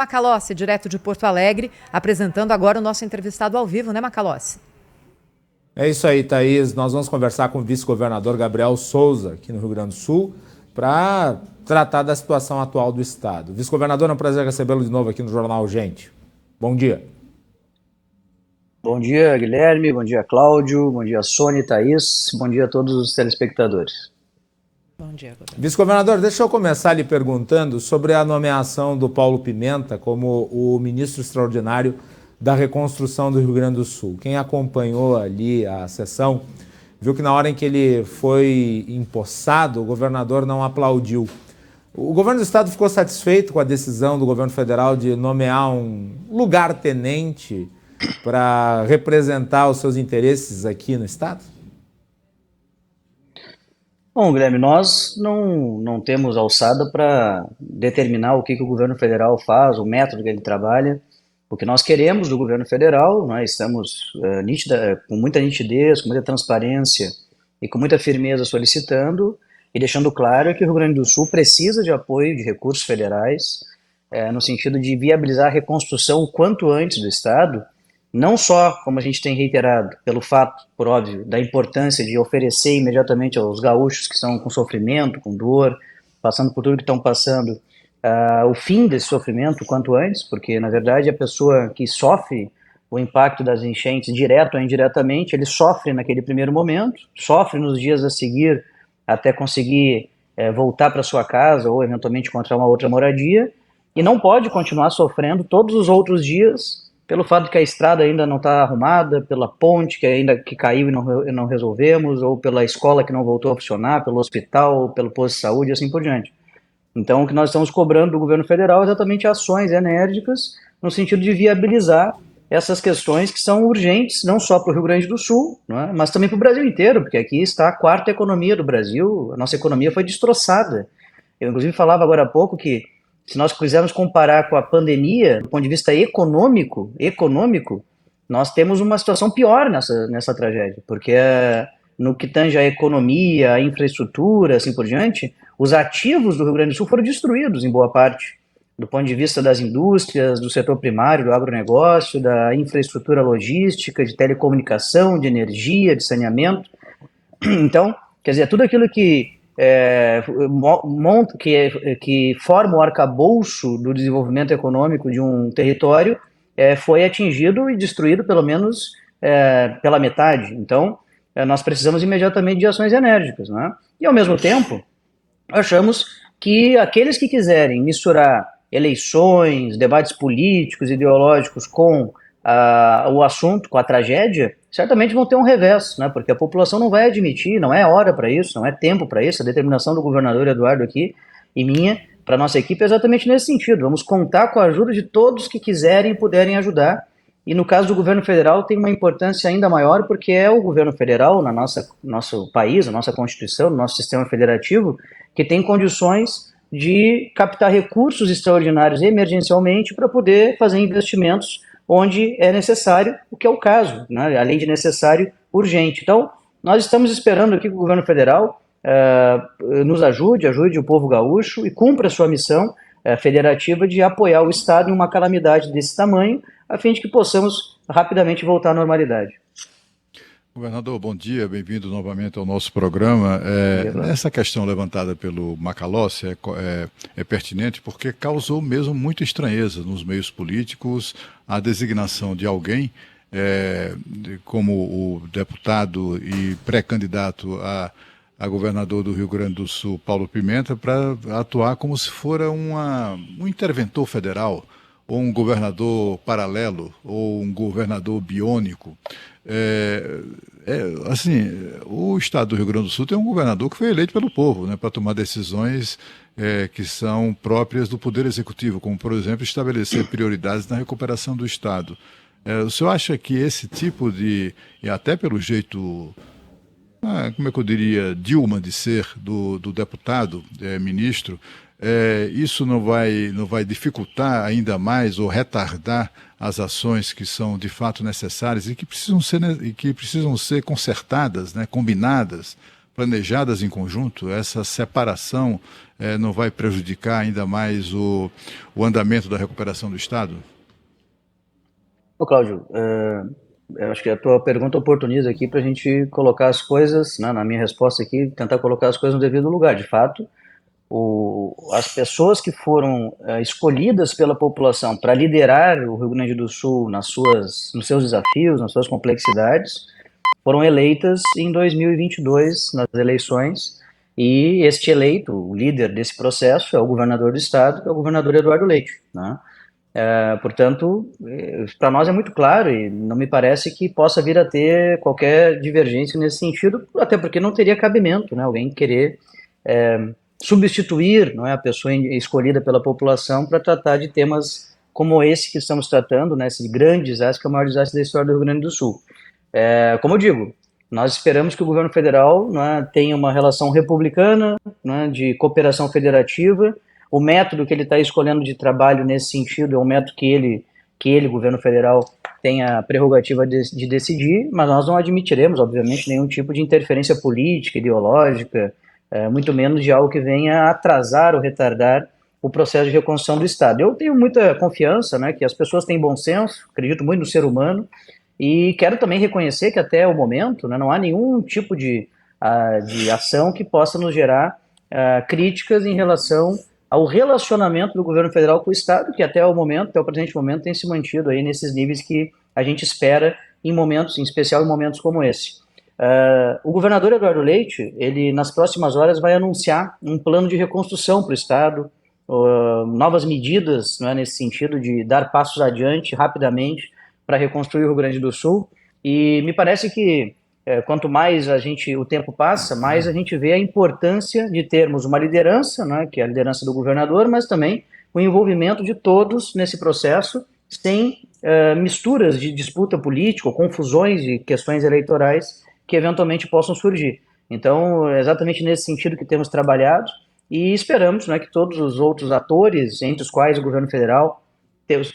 Macalossi, direto de Porto Alegre, apresentando agora o nosso entrevistado ao vivo, né, Macalossi? É isso aí, Thaís. Nós vamos conversar com o vice-governador Gabriel Souza, aqui no Rio Grande do Sul, para tratar da situação atual do Estado. Vice-governador, é um prazer recebê-lo de novo aqui no Jornal Gente. Bom dia. Bom dia, Guilherme. Bom dia, Cláudio. Bom dia, Sônia e Thaís. Bom dia a todos os telespectadores. Bom dia, governador. Vice-governador, deixa eu começar lhe perguntando sobre a nomeação do Paulo Pimenta como o ministro extraordinário da reconstrução do Rio Grande do Sul. Quem acompanhou ali a sessão viu que na hora em que ele foi empossado, o governador não aplaudiu. O governo do estado ficou satisfeito com a decisão do governo federal de nomear um lugar-tenente para representar os seus interesses aqui no estado? Bom, Guilherme, nós não temos alçada para determinar o que o governo federal faz, o método que ele trabalha. O que nós queremos do governo federal, nós estamos com muita nitidez, com muita transparência e com muita firmeza solicitando e deixando claro que o Rio Grande do Sul precisa de apoio de recursos federais, no sentido de viabilizar a reconstrução o quanto antes do estado, não só, como a gente tem reiterado, pelo fato, por óbvio, da importância de oferecer imediatamente aos gaúchos que estão com sofrimento, com dor, passando por tudo que estão passando, o fim desse sofrimento o quanto antes, porque, na verdade, a pessoa que sofre o impacto das enchentes, direto ou indiretamente, ele sofre naquele primeiro momento, sofre nos dias a seguir até conseguir voltar para sua casa ou, eventualmente, encontrar uma outra moradia, e não pode continuar sofrendo todos os outros dias pelo fato de que a estrada ainda não está arrumada, pela ponte que caiu e não resolvemos, ou pela escola que não voltou a funcionar, pelo hospital, pelo posto de saúde e assim por diante. Então, o que nós estamos cobrando do governo federal é exatamente ações enérgicas no sentido de viabilizar essas questões que são urgentes, não só para o Rio Grande do Sul, não é? Mas também para o Brasil inteiro, porque aqui está a quarta economia do Brasil, a nossa economia foi destroçada. Eu, inclusive, falava agora há pouco que se nós quisermos comparar com a pandemia, do ponto de vista econômico, nós temos uma situação pior nessa tragédia, porque no que tange a economia, a infraestrutura, assim por diante, os ativos do Rio Grande do Sul foram destruídos em boa parte, do ponto de vista das indústrias, do setor primário, do agronegócio, da infraestrutura logística, de telecomunicação, de energia, de saneamento. Então, quer dizer, tudo aquilo que que forma o arcabouço do desenvolvimento econômico de um território foi atingido e destruído pelo menos pela metade. Então, nós precisamos imediatamente de ações enérgicas, né? E ao mesmo tempo, achamos que aqueles que quiserem misturar eleições, debates políticos, ideológicos com o assunto, com a tragédia, certamente vão ter um revés, né? Porque a população não vai admitir, não é hora para isso, não é tempo para isso. A determinação do governador Eduardo aqui e minha, para nossa equipe, é exatamente nesse sentido. Vamos contar com a ajuda de todos que quiserem e puderem ajudar. E no caso do governo federal tem uma importância ainda maior, porque é o governo federal, nosso país, a nossa Constituição, o nosso sistema federativo, que tem condições de captar recursos extraordinários emergencialmente para poder fazer investimentos onde é necessário, o que é o caso, né? Além de necessário, urgente. Então, nós estamos esperando aqui que o governo federal nos ajude o povo gaúcho e cumpra a sua missão federativa de apoiar o Estado em uma calamidade desse tamanho, a fim de que possamos rapidamente voltar à normalidade. Governador, bom dia, bem-vindo novamente ao nosso programa. Essa questão levantada pelo Macalossi é pertinente porque causou mesmo muita estranheza nos meios políticos a designação de alguém como o deputado e pré-candidato a governador do Rio Grande do Sul, Paulo Pimenta, para atuar como se fora um interventor federal, ou um governador paralelo, ou um governador biônico. Assim, o estado do Rio Grande do Sul tem um governador que foi eleito pelo povo, né, para tomar decisões que são próprias do Poder Executivo, como, por exemplo, estabelecer prioridades na recuperação do estado. O senhor acha que esse tipo de, e até pelo jeito, como é que eu diria, Dilma de ser do deputado, ministro, isso não vai dificultar ainda mais ou retardar as ações que são de fato necessárias e que precisam ser consertadas, né, combinadas, planejadas em conjunto? Essa separação não vai prejudicar ainda mais o andamento da recuperação do Estado? Ô, Cláudio, eu acho que a tua pergunta oportuniza aqui para a gente colocar as coisas, né, na minha resposta aqui, tentar colocar as coisas no devido lugar. De fato, as pessoas que foram escolhidas pela população para liderar o Rio Grande do Sul nos seus desafios, nas suas complexidades, foram eleitas em 2022 nas eleições, e este eleito, o líder desse processo, é o governador do estado, que é o governador Eduardo Leite, né? Portanto, para nós é muito claro e não me parece que possa vir a ter qualquer divergência nesse sentido, até porque não teria cabimento, né, alguém querer substituir, não é, a pessoa escolhida pela população para tratar de temas como esse que estamos tratando, né, esse grande desastre, que é o maior desastre da história do Rio Grande do Sul. Como eu digo, nós esperamos que o governo federal, né, tenha uma relação republicana, né, de cooperação federativa. O método que ele está escolhendo de trabalho nesse sentido é um método que ele, governo federal, tem a prerrogativa de decidir, mas nós não admitiremos, obviamente, nenhum tipo de interferência política, ideológica, muito menos de algo que venha atrasar ou retardar o processo de reconstrução do Estado. Eu tenho muita confiança, né, que as pessoas têm bom senso, acredito muito no ser humano, e quero também reconhecer que até o momento, né, não há nenhum tipo de ação que possa nos gerar críticas em relação ao relacionamento do governo federal com o Estado, que até o presente momento, tem se mantido aí nesses níveis que a gente espera em momentos, em especial em momentos como esse. O governador Eduardo Leite, ele nas próximas horas vai anunciar um plano de reconstrução para o Estado, novas medidas, não é, nesse sentido de dar passos adiante rapidamente para reconstruir o Rio Grande do Sul, e me parece que quanto mais o tempo passa, mais a gente vê a importância de termos uma liderança, né, que é a liderança do governador, mas também o envolvimento de todos nesse processo, sem misturas de disputa política ou confusões de questões eleitorais que eventualmente possam surgir. Então, é exatamente nesse sentido que temos trabalhado, e esperamos, né, que todos os outros atores, entre os quais o governo federal,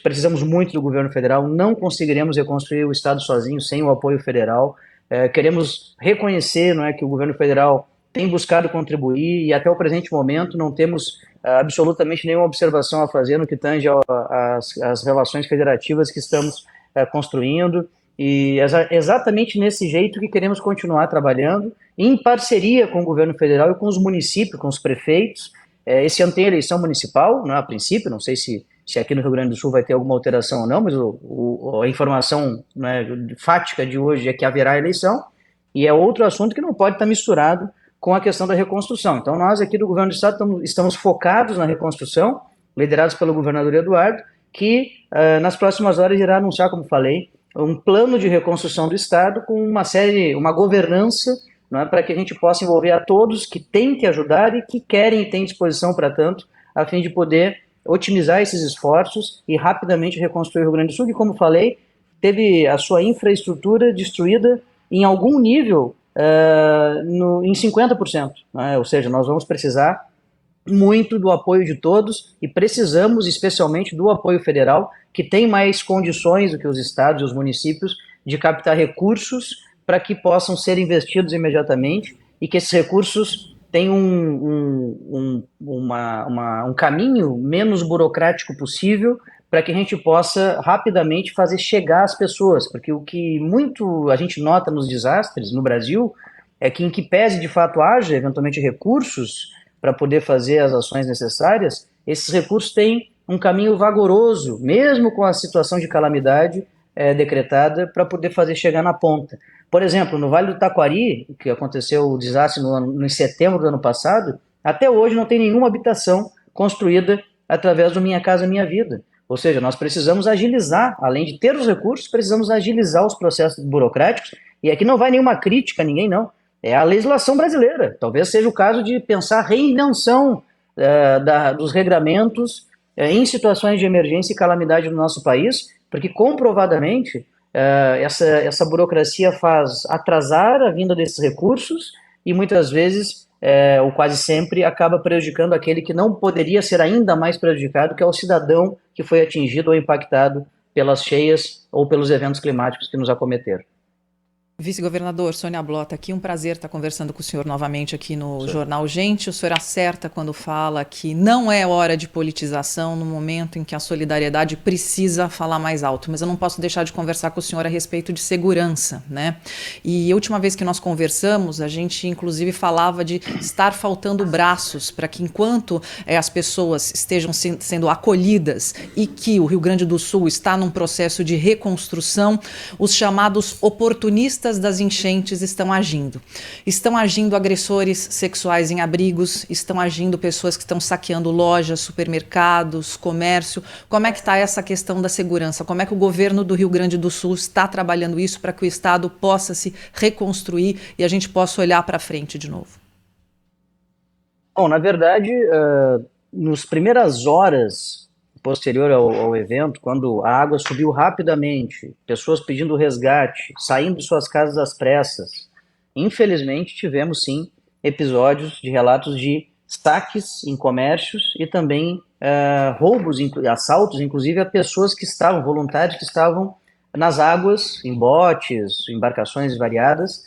precisamos muito do governo federal, não conseguiremos reconstruir o Estado sozinho sem o apoio federal. Queremos reconhecer, não é, que o governo federal tem buscado contribuir, e até o presente momento não temos absolutamente nenhuma observação a fazer no que tange às relações federativas que estamos construindo, e é exatamente nesse jeito que queremos continuar trabalhando, em parceria com o governo federal e com os municípios, com os prefeitos. Esse ano tem eleição municipal, né, a princípio, não sei se aqui no Rio Grande do Sul vai ter alguma alteração ou não, mas a informação, né, fática de hoje é que haverá eleição, e é outro assunto que não pode estar misturado com a questão da reconstrução. Então nós aqui do governo do Estado estamos focados na reconstrução, liderados pelo governador Eduardo, que nas próximas horas irá anunciar, como falei, um plano de reconstrução do Estado com uma governança, não é, para que a gente possa envolver a todos que têm que ajudar e que querem e têm disposição para tanto, a fim de poder otimizar esses esforços e rapidamente reconstruir o Rio Grande do Sul, que, como falei, teve a sua infraestrutura destruída em algum nível em 50%. Né? Ou seja, nós vamos precisar muito do apoio de todos, e precisamos especialmente do apoio federal, que tem mais condições do que os estados e os municípios de captar recursos para que possam ser investidos imediatamente, e que esses recursos tem um caminho menos burocrático possível, para que a gente possa rapidamente fazer chegar às pessoas, porque o que muito a gente nota nos desastres no Brasil é que, em que pese de fato haja eventualmente recursos para poder fazer as ações necessárias, esses recursos têm um caminho vagaroso, mesmo com a situação de calamidade decretada, para poder fazer chegar na ponta. Por exemplo, no Vale do Taquari, que aconteceu o desastre em setembro do ano passado, até hoje não tem nenhuma habitação construída através do Minha Casa Minha Vida. Ou seja, nós precisamos agilizar, além de ter os recursos, precisamos agilizar os processos burocráticos, e aqui não vai nenhuma crítica a ninguém, não. É a legislação brasileira. Talvez seja o caso de pensar reinvenção dos regramentos em situações de emergência e calamidade no nosso país, porque comprovadamente essa burocracia faz atrasar a vinda desses recursos, e muitas vezes, ou quase sempre, acaba prejudicando aquele que não poderia ser ainda mais prejudicado, que é o cidadão que foi atingido ou impactado pelas cheias ou pelos eventos climáticos que nos acometeram. Vice-governador, Sônia Blota aqui, um prazer estar conversando com o senhor novamente aqui no Jornal Gente. O senhor acerta quando fala que não é hora de politização no momento em que a solidariedade precisa falar mais alto, mas eu não posso deixar de conversar com o senhor a respeito de segurança, né? E a última vez que nós conversamos, a gente inclusive falava de estar faltando braços para que enquanto as pessoas estejam sendo acolhidas e que o Rio Grande do Sul está num processo de reconstrução, os chamados oportunistas das enchentes estão agindo. Estão agindo agressores sexuais em abrigos, estão agindo pessoas que estão saqueando lojas, supermercados, comércio. Como é que está essa questão da segurança? Como é que o governo do Rio Grande do Sul está trabalhando isso para que o Estado possa se reconstruir e a gente possa olhar para frente de novo? Bom, na verdade, nas primeiras horas posterior ao evento, quando a água subiu rapidamente, pessoas pedindo resgate, saindo de suas casas às pressas, infelizmente tivemos sim episódios de relatos de saques em comércios e também roubos, assaltos, inclusive a pessoas que estavam, voluntários que estavam nas águas, em botes, embarcações variadas,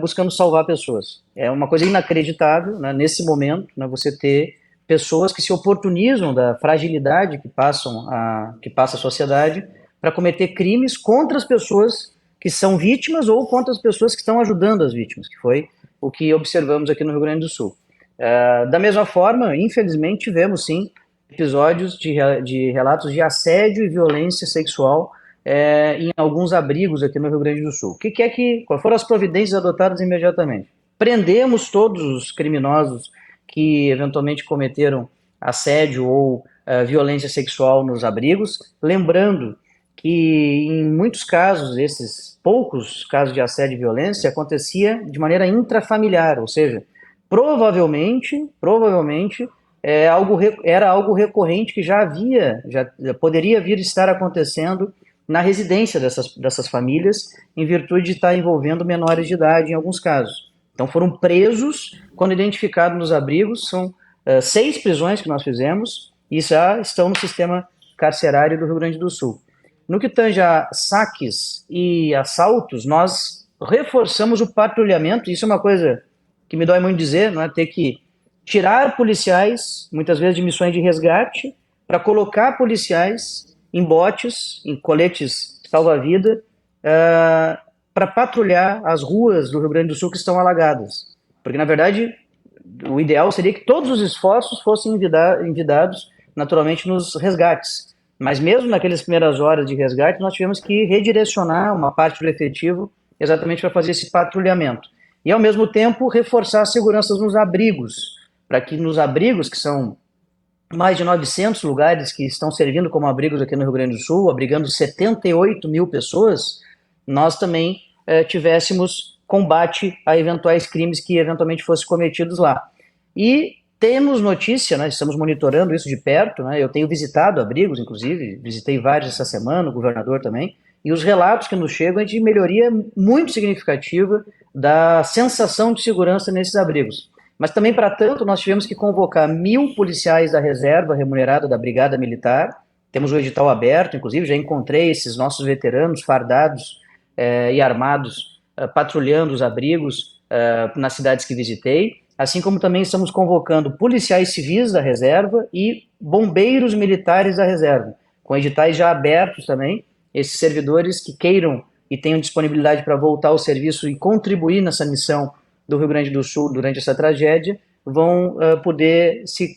buscando salvar pessoas. É uma coisa inacreditável, né, nesse momento, né, você ter pessoas que se oportunizam da fragilidade que passa a sociedade para cometer crimes contra as pessoas que são vítimas ou contra as pessoas que estão ajudando as vítimas, que foi o que observamos aqui no Rio Grande do Sul. Da mesma forma, infelizmente, tivemos sim episódios de relatos de assédio e violência sexual em alguns abrigos aqui no Rio Grande do Sul. Quais foram as providências adotadas imediatamente? Prendemos todos os criminosos que eventualmente cometeram assédio ou violência sexual nos abrigos, lembrando que em muitos casos, esses poucos casos de assédio e violência, acontecia de maneira intrafamiliar, ou seja, provavelmente era algo recorrente que já poderia vir estar acontecendo na residência dessas famílias, em virtude de estar envolvendo menores de idade em alguns casos. Então foram presos, quando identificados nos abrigos, são 6 prisões que nós fizemos e já estão no sistema carcerário do Rio Grande do Sul. No que tange a saques e assaltos, nós reforçamos o patrulhamento. Isso é uma coisa que me dói muito dizer, não é? Ter que tirar policiais, muitas vezes de missões de resgate, para colocar policiais em botes, em coletes salva-vida, para patrulhar as ruas do Rio Grande do Sul que estão alagadas. Porque, na verdade, o ideal seria que todos os esforços fossem envidados, naturalmente, nos resgates. Mas mesmo naquelas primeiras horas de resgate, nós tivemos que redirecionar uma parte do efetivo exatamente para fazer esse patrulhamento. E, ao mesmo tempo, reforçar as seguranças nos abrigos, para que nos abrigos, que são mais de 900 lugares que estão servindo como abrigos aqui no Rio Grande do Sul, abrigando 78 mil pessoas, nós também tivéssemos combate a eventuais crimes que eventualmente fossem cometidos lá. E temos notícia, né, estamos monitorando isso de perto, né, eu tenho visitado abrigos, inclusive, visitei vários essa semana, o governador também, e os relatos que nos chegam é de melhoria muito significativa da sensação de segurança nesses abrigos. Mas também, para tanto, nós tivemos que convocar 1.000 policiais da reserva remunerada da Brigada Militar, temos o edital aberto, inclusive já encontrei esses nossos veteranos fardados e armados patrulhando os abrigos nas cidades que visitei, assim como também estamos convocando policiais civis da reserva e bombeiros militares da reserva, com editais já abertos também, esses servidores que queiram e tenham disponibilidade para voltar ao serviço e contribuir nessa missão do Rio Grande do Sul durante essa tragédia, vão poder se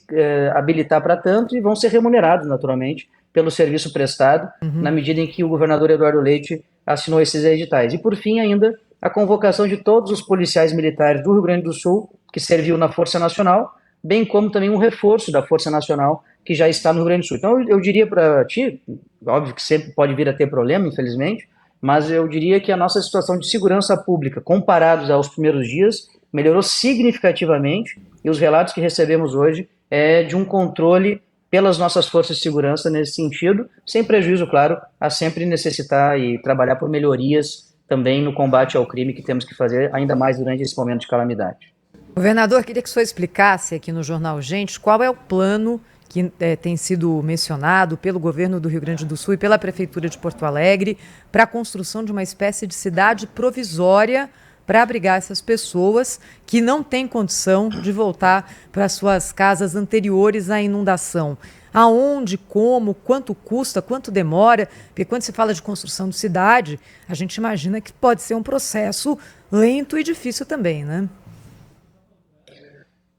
habilitar para tanto e vão ser remunerados, naturalmente, pelo serviço prestado, na medida em que o governador Eduardo Leite assinou esses editais. E, por fim, ainda, a convocação de todos os policiais militares do Rio Grande do Sul, que serviu na Força Nacional, bem como também um reforço da Força Nacional, que já está no Rio Grande do Sul. Então, eu diria para ti, óbvio que sempre pode vir a ter problema, infelizmente, mas eu diria que a nossa situação de segurança pública, comparados aos primeiros dias, melhorou significativamente, e os relatos que recebemos hoje é de um controle pelas nossas forças de segurança nesse sentido, sem prejuízo, claro, a sempre necessitar e trabalhar por melhorias também no combate ao crime que temos que fazer, ainda mais durante esse momento de calamidade. Governador, queria que o senhor explicasse aqui no Jornal Gente qual é o plano que tem sido mencionado pelo governo do Rio Grande do Sul e pela Prefeitura de Porto Alegre para a construção de uma espécie de cidade provisória para abrigar essas pessoas que não têm condição de voltar para suas casas anteriores à inundação. Aonde, como, quanto custa, quanto demora? Porque quando se fala de construção de cidade, a gente imagina que pode ser um processo lento e difícil também, né?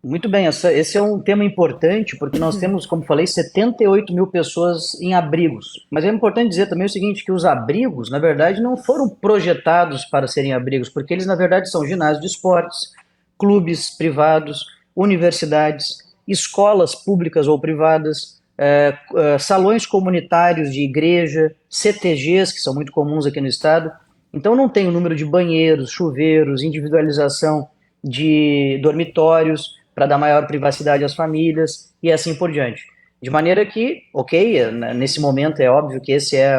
Muito bem, esse é um tema importante, porque nós temos, como falei, 78 mil pessoas em abrigos. Mas é importante dizer também o seguinte, que os abrigos, na verdade, não foram projetados para serem abrigos, porque eles, na verdade, são ginásios de esportes, clubes privados, universidades, escolas públicas ou privadas, salões comunitários de igreja, CTGs, que são muito comuns aqui no estado. Então não tem o número de banheiros, chuveiros, individualização de dormitórios, para dar maior privacidade às famílias e assim por diante. De maneira que, ok, nesse momento é óbvio que essa é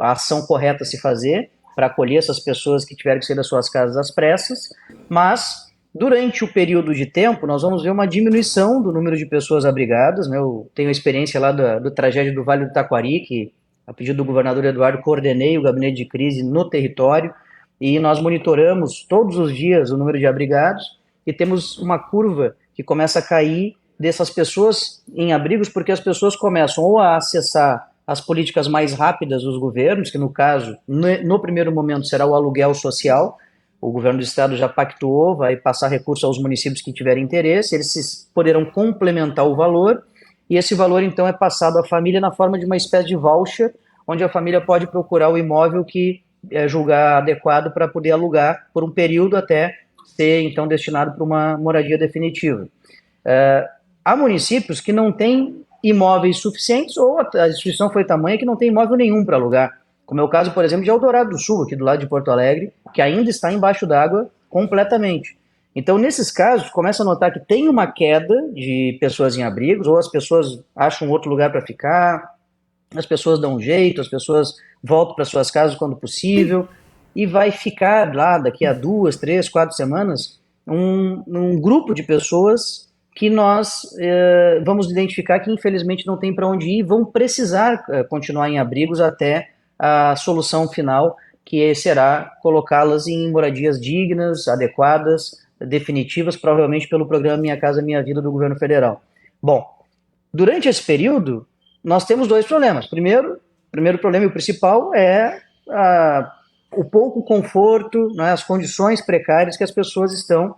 a ação correta a se fazer para acolher essas pessoas que tiveram que sair das suas casas às pressas, mas durante o período de tempo nós vamos ver uma diminuição do número de pessoas abrigadas, né? Eu tenho a experiência lá do tragédia do Vale do Taquari, que a pedido do governador Eduardo coordenei o gabinete de crise no território e nós monitoramos todos os dias o número de abrigados e temos uma curva que começa a cair dessas pessoas em abrigos, porque as pessoas começam ou a acessar as políticas mais rápidas dos governos, que no caso, no primeiro momento será o aluguel social. O governo do estado já pactuou, vai passar recurso aos municípios que tiverem interesse, eles poderão complementar o valor, e esse valor então é passado à família na forma de uma espécie de voucher, onde a família pode procurar o imóvel que julgar adequado para poder alugar por um período até ser então destinado para uma moradia definitiva. Há municípios que não têm imóveis suficientes ou a instituição foi tamanha que não tem imóvel nenhum para alugar, como é o caso, por exemplo, de Eldorado do Sul, aqui do lado de Porto Alegre, que ainda está embaixo d'água completamente. Então, nesses casos, começa a notar que tem uma queda de pessoas em abrigos, ou as pessoas acham outro lugar para ficar, as pessoas dão um jeito, as pessoas voltam para suas casas quando possível, e vai ficar lá daqui a 2, 3, 4 semanas um grupo de pessoas que nós vamos identificar que infelizmente não tem para onde ir, vão precisar continuar em abrigos até a solução final, que será colocá-las em moradias dignas, adequadas, definitivas, provavelmente pelo programa Minha Casa Minha Vida do governo federal. Bom, durante esse período, nós temos dois problemas. Primeiro problema e o principal é o pouco conforto, né, as condições precárias que as pessoas estão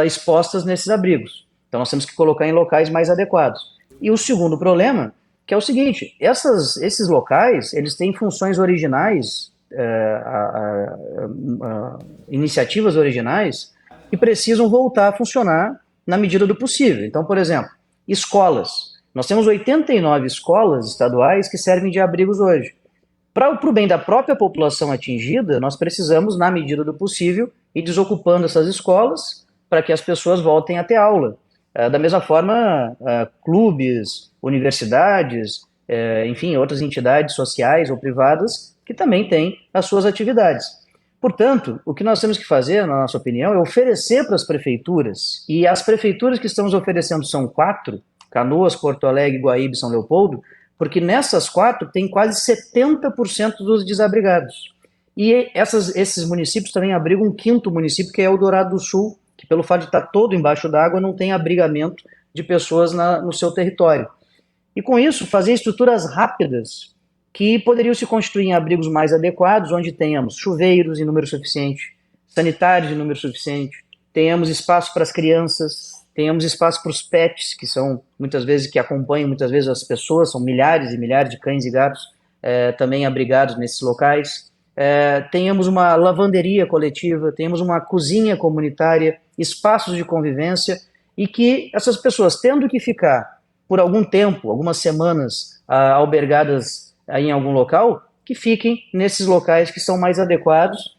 expostas nesses abrigos. Então nós temos que colocar em locais mais adequados. E o segundo problema, que é o seguinte, esses locais, eles têm funções originais, iniciativas originais, que precisam voltar a funcionar na medida do possível. Então, por exemplo, escolas. Nós temos 89 escolas estaduais que servem de abrigos hoje. Para o bem da própria população atingida, nós precisamos, na medida do possível, ir desocupando essas escolas para que as pessoas voltem a ter aula. Da mesma forma, clubes, universidades, enfim, outras entidades sociais ou privadas que também têm as suas atividades. Portanto, o que nós temos que fazer, na nossa opinião, é oferecer para as prefeituras, e as prefeituras que estamos oferecendo são 4, Canoas, Porto Alegre, Guaíba e São Leopoldo, porque nessas 4 tem quase 70% dos desabrigados. E esses municípios também abrigam um quinto município, que é Eldorado do Sul, que pelo fato de estar todo embaixo d'água não tem abrigamento de pessoas no seu território. E com isso, fazer estruturas rápidas que poderiam se constituir em abrigos mais adequados, onde tenhamos chuveiros em número suficiente, sanitários em número suficiente, tenhamos espaço para as crianças, tenhamos espaço para os pets, que são muitas vezes, que acompanham muitas vezes as pessoas, são milhares e milhares de cães e gatos também abrigados nesses locais, tenhamos uma lavanderia coletiva, tenhamos uma cozinha comunitária, espaços de convivência, e que essas pessoas, tendo que ficar por algum tempo, algumas semanas, albergadas em algum local, que fiquem nesses locais que são mais adequados,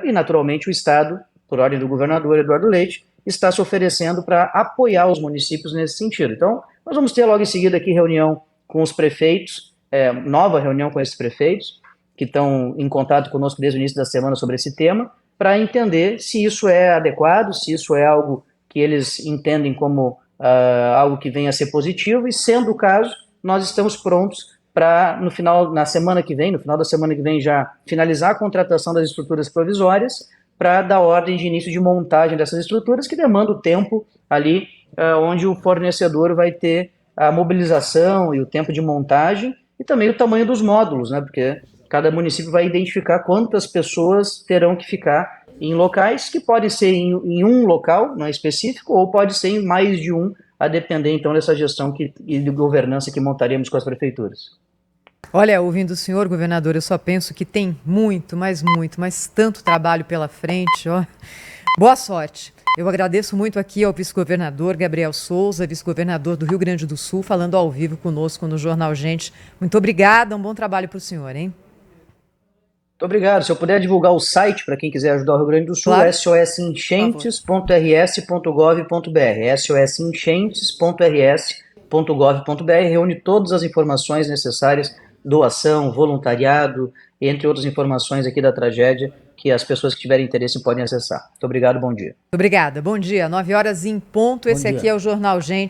e naturalmente o Estado, por ordem do governador Eduardo Leite, está se oferecendo para apoiar os municípios nesse sentido. Então, nós vamos ter logo em seguida aqui reunião com os prefeitos, nova reunião com esses prefeitos, que estão em contato conosco desde o início da semana sobre esse tema, para entender se isso é adequado, se isso é algo que eles entendem como algo que venha a ser positivo, e sendo o caso, nós estamos prontos para, no final da semana que vem, já finalizar a contratação das estruturas provisórias, para dar ordem de início de montagem dessas estruturas, que demanda o tempo ali, onde o fornecedor vai ter a mobilização e o tempo de montagem, e também o tamanho dos módulos, né, porque cada município vai identificar quantas pessoas terão que ficar em locais, que podem ser em um local, não é específico, ou pode ser em mais de um, a depender então dessa gestão e de governança que montaremos com as prefeituras. Olha, ouvindo o senhor, governador, eu só penso que tem muito, mas tanto trabalho pela frente, ó. Boa sorte. Eu agradeço muito aqui ao vice-governador Gabriel Souza, vice-governador do Rio Grande do Sul, falando ao vivo conosco no Jornal Gente. Muito obrigada, um bom trabalho para o senhor, hein? Muito obrigado. Se eu puder divulgar o site para quem quiser ajudar o Rio Grande do Sul, claro. sosenchentes.rs.gov.br, sosenchentes.rs.gov.br, reúne todas as informações necessárias, doação, voluntariado, entre outras informações aqui da tragédia, que as pessoas que tiverem interesse podem acessar. Muito obrigado, bom dia. Obrigada, bom dia. 9h em ponto, esse aqui é o Jornal Gente.